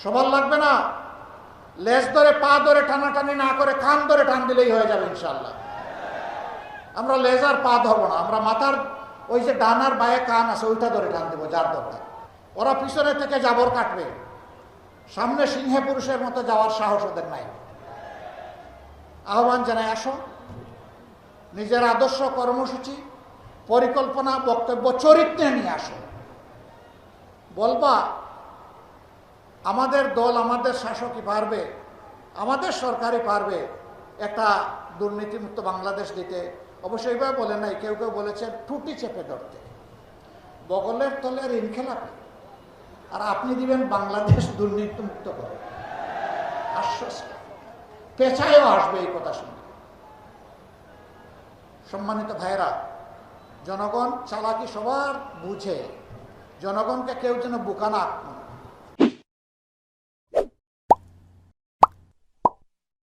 সবার লাগবে না, লেজ ধরে পা ধরে টানাটানি না করে কান ধরে টান দিলেই হয়ে যাবে ইনশাল্লাহ। আমরা লেজ আর পা ধরবো না, আমরা মাথার ওই যে ডানার বায়ে কান আছে ওইটা ধরে টান দেবো যার দরকার। ওরা পিছনে থেকে জাবর কাটবে, সামনে সিংহে পুরুষের মতো যাওয়ার সাহস ওদের নাই। আহ্বান জানাই, আসো, নিজের আদর্শ, কর্মসূচি, পরিকল্পনা, বক্তব্য, চরিত্র নিয়ে আসো। বলবা আমাদের দল, আমাদের শাসকই পারবে, আমাদের সরকারই পারবে একটা দুর্নীতিমুক্ত বাংলাদেশ দিতে। অবশ্যই এইভাবে বলে নাই, কেউ কেউ বলেছেন টুটি চেপে ধরতে, বগলের তলে ঋণ খেলাপি, আর আপনি দিবেন বাংলাদেশ দুর্নীতিমুক্ত করে আশ্বাস। পেছায়ও আসবে এই কথা শুনে। সম্মানিত ভাইরা, জনগণ চালাকি সবার বুঝে, জনগণকে কেউ যেন বোকা না